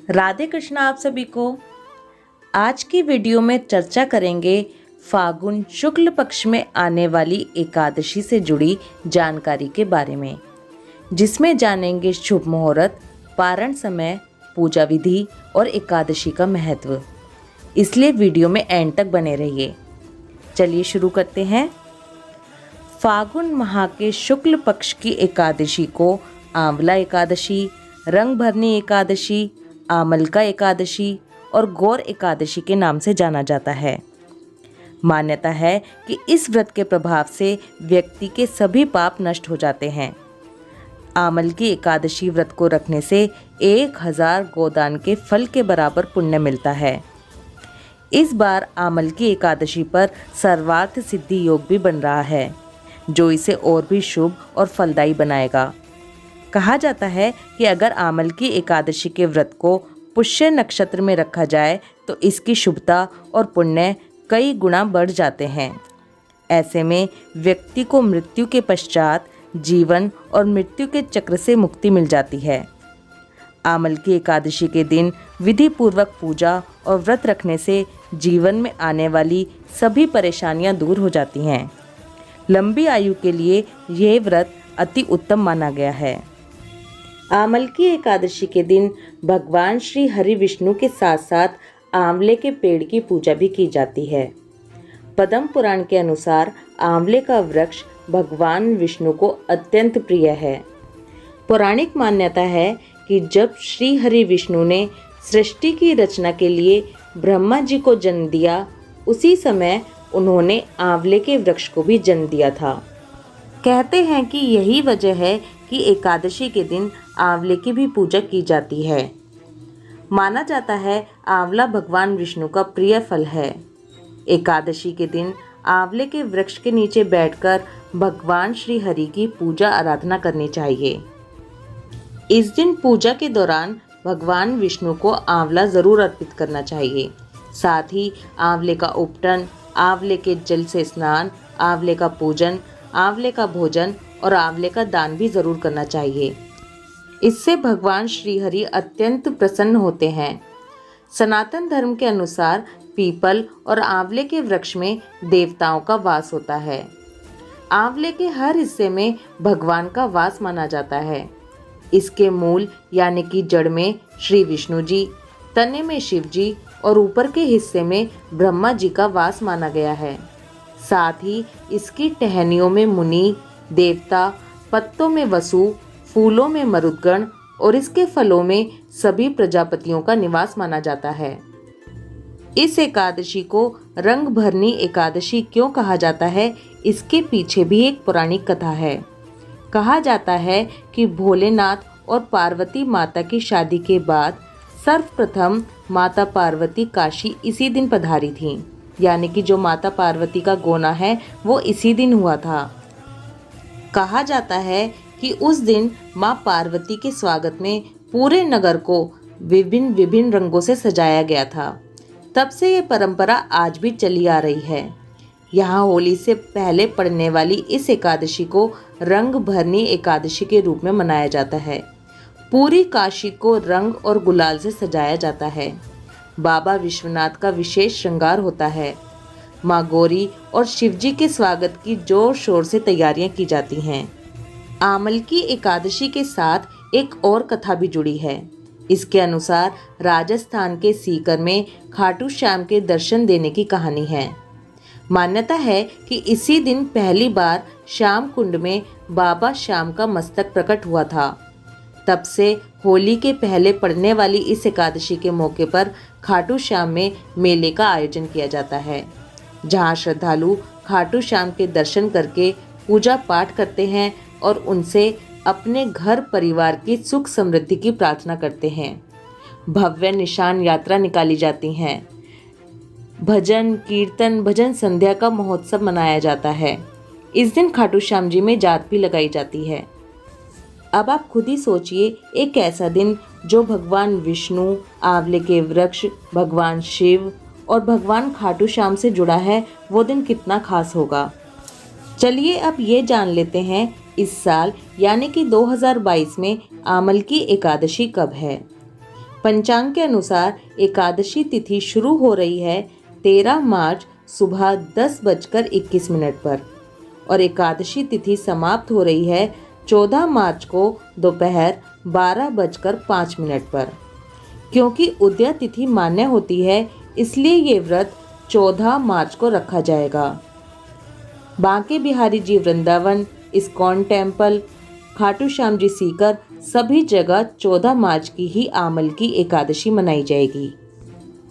राधे कृष्णा आप सभी को। आज की वीडियो में चर्चा करेंगे फागुन शुक्ल पक्ष में आने वाली एकादशी से जुड़ी जानकारी के बारे में, जिसमें जानेंगे शुभ मुहूर्त, पारण समय, पूजा विधि और एकादशी का महत्व। इसलिए वीडियो में एंड तक बने रहिए। चलिए शुरू करते हैं। फागुन माह के शुक्ल पक्ष की एकादशी को आंवला एकादशी, रंग भरनी एकादशी, आमलका एकादशी और गौर एकादशी के नाम से जाना जाता है। मान्यता है कि इस व्रत के प्रभाव से व्यक्ति के सभी पाप नष्ट हो जाते हैं। आमल की एकादशी व्रत को रखने से 1000 गोदान के फल के बराबर पुण्य मिलता है। इस बार आमल की एकादशी पर सर्वार्थ सिद्धि योग भी बन रहा है, जो इसे और भी शुभ और फलदायी बनाएगा। कहा जाता है कि अगर आमल की एकादशी के व्रत को पुष्य नक्षत्र में रखा जाए तो इसकी शुभता और पुण्य कई गुना बढ़ जाते हैं। ऐसे में व्यक्ति को मृत्यु के पश्चात जीवन और मृत्यु के चक्र से मुक्ति मिल जाती है। आमल की एकादशी के दिन विधि पूर्वक पूजा और व्रत रखने से जीवन में आने वाली सभी परेशानियां दूर हो जाती हैं। लंबी आयु के लिए यह व्रत अति उत्तम माना गया है। आमल की एकादशी के दिन भगवान श्री हरि विष्णु के साथ साथ आंवले के पेड़ की पूजा भी की जाती है। पद्म पुराण के अनुसार आंवले का वृक्ष भगवान विष्णु को अत्यंत प्रिय है। पौराणिक मान्यता है कि जब श्री हरि विष्णु ने सृष्टि की रचना के लिए ब्रह्मा जी को जन्म दिया, उसी समय उन्होंने आंवले के वृक्ष को भी जन्म दिया था। कहते हैं कि यही वजह है कि एकादशी के दिन आंवले की भी पूजा की जाती है। माना जाता है आंवला भगवान विष्णु का प्रिय फल है। एकादशी के दिन आंवले के वृक्ष के नीचे बैठकर भगवान श्री हरि की पूजा आराधना करनी चाहिए। इस दिन पूजा के दौरान भगवान विष्णु को आंवला जरूर अर्पित करना चाहिए। साथ ही आंवले का उपटन, आंवले के जल से स्नान, आंवले का पूजन, आंवले का भोजन और आंवले का दान भी जरूर करना चाहिए। इससे भगवान श्री हरि अत्यंत प्रसन्न होते हैं। सनातन धर्म के अनुसार पीपल और आंवले के वृक्ष में देवताओं का वास होता है। आंवले के हर हिस्से में भगवान का वास माना जाता है। इसके मूल यानी कि जड़ में श्री विष्णु जी, तने में शिव जी और ऊपर के हिस्से में ब्रह्मा जी का वास माना गया है। साथ ही इसकी टहनियों में मुनि देवता, पत्तों में वसु, फूलों में मरुदगण और इसके फलों में सभी प्रजापतियों का निवास माना जाता है। इस एकादशी को रंग भरनी एकादशी क्यों कहा जाता है, इसके पीछे भी एक पौराणिक कथा है। कहा जाता है कि भोलेनाथ और पार्वती माता की शादी के बाद सर्वप्रथम माता पार्वती काशी इसी दिन पधारी थीं, यानी कि जो माता पार्वती का गोना है वो इसी दिन हुआ था। कहा जाता है कि उस दिन माँ पार्वती के स्वागत में पूरे नगर को विभिन्न विभिन्न रंगों से सजाया गया था। तब से ये परंपरा आज भी चली आ रही है। यहाँ होली से पहले पड़ने वाली इस एकादशी को रंग भरनी एकादशी के रूप में मनाया जाता है। पूरी काशी को रंग और गुलाल से सजाया जाता है। बाबा विश्वनाथ का विशेष श्रृंगार होता है। माँ गौरी और शिवजी के स्वागत की जोर शोर से तैयारियां की जाती हैं। आमल की एकादशी के साथ एक और कथा भी जुड़ी है। इसके अनुसार राजस्थान के सीकर में खाटू श्याम के दर्शन देने की कहानी है। मान्यता है कि इसी दिन पहली बार श्याम कुंड में बाबा श्याम का मस्तक प्रकट हुआ था। तब से होली के पहले पड़ने वाली इस एकादशी के मौके पर खाटू श्याम में मेले का आयोजन किया जाता है, जहां श्रद्धालु खाटू श्याम के दर्शन करके पूजा पाठ करते हैं और उनसे अपने घर परिवार की सुख समृद्धि की प्रार्थना करते हैं। भव्य निशान यात्रा निकाली जाती हैं। भजन कीर्तन भजन संध्या का महोत्सव मनाया जाता है। इस दिन खाटू श्याम जी में जात भी लगाई जाती है। अब आप खुद ही सोचिए, एक ऐसा दिन जो भगवान विष्णु, आंवले के वृक्ष, भगवान शिव और भगवान खाटू श्याम से जुड़ा है, वो दिन कितना खास होगा। चलिए अब ये जान लेते हैं इस साल यानी कि 2022 में आमल की एकादशी कब है। पंचांग के अनुसार एकादशी तिथि शुरू हो रही है 13 मार्च सुबह 10:21 पर और एकादशी तिथि समाप्त हो रही है 14 मार्च को दोपहर 12:05 पर। क्योंकि उदया तिथि मान्य होती है, इसलिए ये व्रत 14 मार्च को रखा जाएगा। बांके बिहारी जी वृंदावन, इस्कॉन टेम्पल, खाटू श्याम जी सीकर सभी जगह 14 मार्च की ही आमल की एकादशी मनाई जाएगी।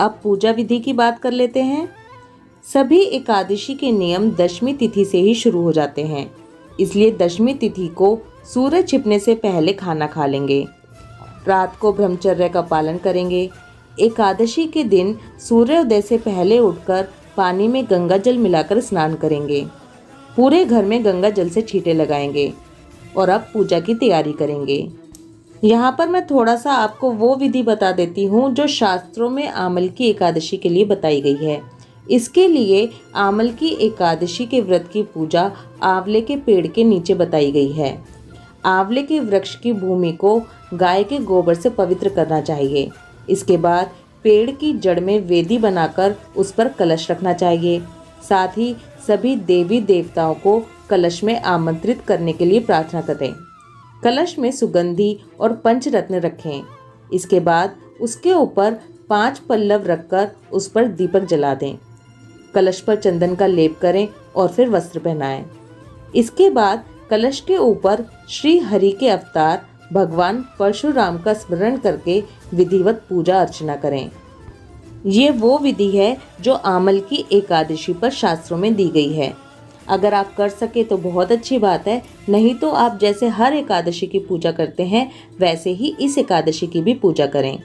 अब पूजा विधि की बात कर लेते हैं। सभी एकादशी के नियम दशमी तिथि से ही शुरू हो जाते हैं, इसलिए दशमी तिथि को सूरज छिपने से पहले खाना खा लेंगे। रात को ब्रह्मचर्य का पालन करेंगे। एकादशी के दिन सूर्योदय से पहले उठकर पानी में गंगा जल मिलाकर स्नान करेंगे। पूरे घर में गंगा जल से छींटे लगाएंगे और अब पूजा की तैयारी करेंगे। यहाँ पर मैं थोड़ा सा आपको वो विधि बता देती हूँ जो शास्त्रों में आमल की एकादशी के लिए बताई गई है। इसके लिए आमल की एकादशी के व्रत की पूजा आंवले के पेड़ के नीचे बताई गई है। आंवले के वृक्ष की भूमि को गाय के गोबर से पवित्र करना चाहिए। इसके बाद पेड़ की जड़ में वेदी बनाकर उस पर कलश रखना चाहिए। साथ ही सभी देवी देवताओं को कलश में आमंत्रित करने के लिए प्रार्थना करें। कलश में सुगंधी और पंचरत्न रखें। इसके बाद उसके ऊपर 5 पल्लव रखकर उस पर दीपक जला दें। कलश पर चंदन का लेप करें और फिर वस्त्र पहनाएं। इसके बाद कलश के ऊपर श्री हरि के अवतार भगवान परशुराम का स्मरण करके विधिवत पूजा अर्चना करें। ये वो विधि है जो आमल की एकादशी पर शास्त्रों में दी गई है। अगर आप कर सके तो बहुत अच्छी बात है, नहीं तो आप जैसे हर एकादशी की पूजा करते हैं वैसे ही इस एकादशी की भी पूजा करें।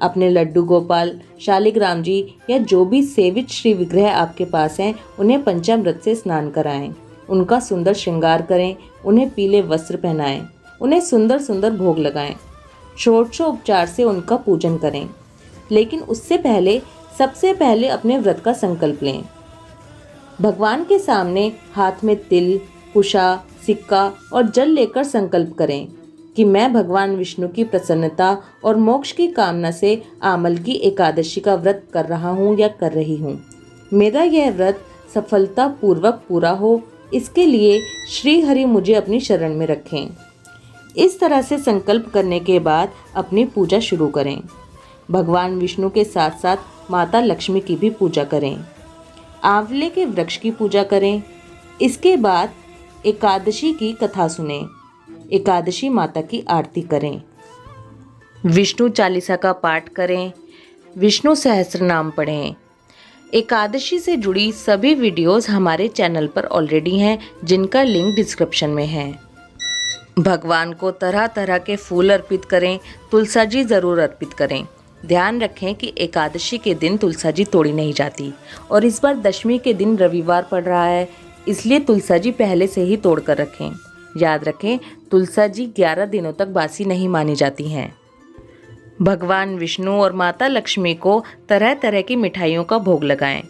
अपने लड्डू गोपाल, शालिग्राम जी या जो भी सेवित श्री विग्रह आपके पास हैं उन्हें पंचामृत से स्नान कराएं। उनका सुंदर श्रृंगार करें, उन्हें पीले वस्त्र पहनाएं, उन्हें सुंदर सुंदर भोग लगाएं। षोडशोपचार से उनका पूजन करें, लेकिन उससे पहले सबसे पहले अपने व्रत का संकल्प लें। भगवान के सामने हाथ में तिल, कुशा, सिक्का और जल लेकर संकल्प करें कि मैं भगवान विष्णु की प्रसन्नता और मोक्ष की कामना से आमल की एकादशी का व्रत कर रहा हूँ या कर रही हूँ। मेरा यह व्रत सफलता पूर्वक पूरा हो, इसके लिए श्री हरि मुझे अपनी शरण में रखें। इस तरह से संकल्प करने के बाद अपनी पूजा शुरू करें। भगवान विष्णु के साथ साथ माता लक्ष्मी की भी पूजा करें। आंवले के वृक्ष की पूजा करें। इसके बाद एकादशी की कथा सुनें। एकादशी माता की आरती करें। विष्णु चालीसा का पाठ करें। विष्णु सहस्त्र नाम पढ़ें। एकादशी से जुड़ी सभी वीडियोस हमारे चैनल पर ऑलरेडी हैं, जिनका लिंक डिस्क्रिप्शन में है। भगवान को तरह तरह के फूल अर्पित करें। तुलसा जी ज़रूर अर्पित करें। ध्यान रखें कि एकादशी के दिन तुलसा जी तोड़ी नहीं जाती और इस बार दशमी के दिन रविवार पड़ रहा है, इसलिए तुलसा जी पहले से ही तोड़ कर रखें। याद रखें, तुलसा जी 11 दिनों तक बासी नहीं मानी जाती हैं। भगवान विष्णु और माता लक्ष्मी को तरह तरह की मिठाइयों का भोग लगाएं।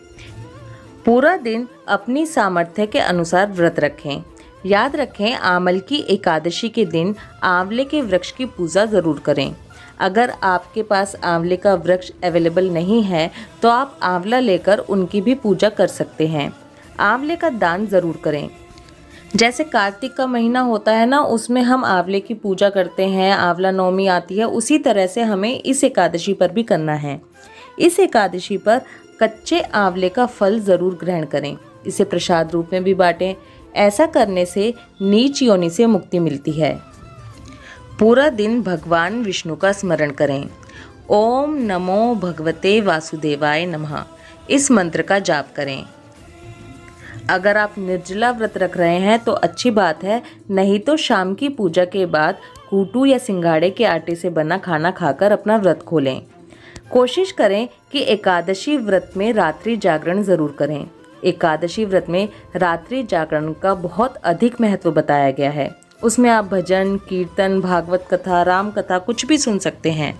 पूरा दिन अपनी सामर्थ्य के अनुसार व्रत रखें। याद रखें, आमल की एकादशी के दिन आंवले के वृक्ष की पूजा ज़रूर करें। अगर आपके पास आंवले का वृक्ष अवेलेबल नहीं है तो आप आंवला लेकर उनकी भी पूजा कर सकते हैं। आंवले का दान ज़रूर करें। जैसे कार्तिक का महीना होता है ना, उसमें हम आंवले की पूजा करते हैं, आंवला नवमी आती है, उसी तरह से हमें इस एकादशी पर भी करना है। इस एकादशी पर कच्चे आंवले का फल ज़रूर ग्रहण करें। इसे प्रसाद रूप में भी बांटें। ऐसा करने से नीच योनि से मुक्ति मिलती है। पूरा दिन भगवान विष्णु का स्मरण करें। ओम नमो भगवते वासुदेवाय नमः इस मंत्र का जाप करें। अगर आप निर्जला व्रत रख रहे हैं तो अच्छी बात है, नहीं तो शाम की पूजा के बाद कूटू या सिंघाड़े के आटे से बना खाना खाकर अपना व्रत खोलें। कोशिश करें कि एकादशी व्रत में रात्रि जागरण ज़रूर करें। एकादशी व्रत में रात्रि जागरण का बहुत अधिक महत्व बताया गया है। उसमें आप भजन, कीर्तन, भागवत कथा, राम कथा कुछ भी सुन सकते हैं।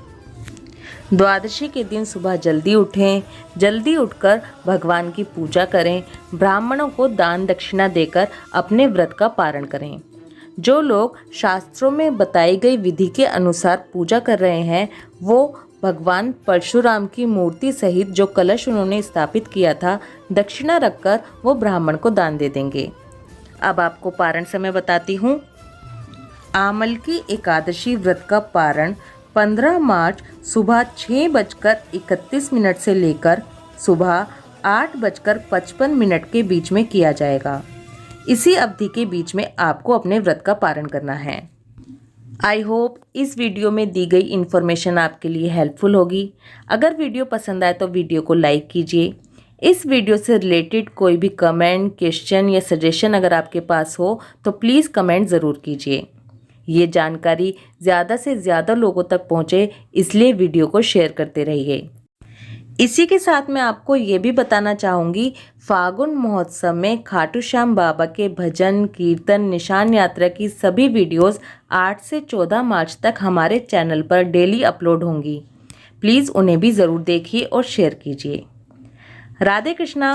द्वादशी के दिन सुबह जल्दी उठें। जल्दी उठकर भगवान की पूजा करें। ब्राह्मणों को दान दक्षिणा देकर अपने व्रत का पारण करें। जो लोग शास्त्रों में बताई गई विधि के अनुसार पूजा कर रहे हैं वो भगवान परशुराम की मूर्ति सहित जो कलश उन्होंने स्थापित किया था, दक्षिणा रखकर वो ब्राह्मण को दान दे देंगे। अब आपको पारण समय बताती हूँ। आमल की एकादशी व्रत का पारण 15 मार्च सुबह 6:31 से लेकर सुबह 8:55 के बीच में किया जाएगा। इसी अवधि के बीच में आपको अपने व्रत का पारण करना है। आई होप इस वीडियो में दी गई इन्फॉर्मेशन आपके लिए हेल्पफुल होगी। अगर वीडियो पसंद आए तो वीडियो को लाइक कीजिए। इस वीडियो से रिलेटेड कोई भी कमेंट, क्वेश्चन या सजेशन अगर आपके पास हो तो प्लीज़ कमेंट ज़रूर कीजिए। ये जानकारी ज़्यादा से ज़्यादा लोगों तक पहुँचे, इसलिए वीडियो को शेयर करते रहिए। इसी के साथ मैं आपको ये भी बताना चाहूँगी, फागुन महोत्सव में खाटू श्याम बाबा के भजन, कीर्तन, निशान यात्रा की सभी वीडियोस 8 से 14 मार्च तक हमारे चैनल पर डेली अपलोड होंगी। प्लीज़ उन्हें भी ज़रूर देखिए और शेयर कीजिए। राधे कृष्णा।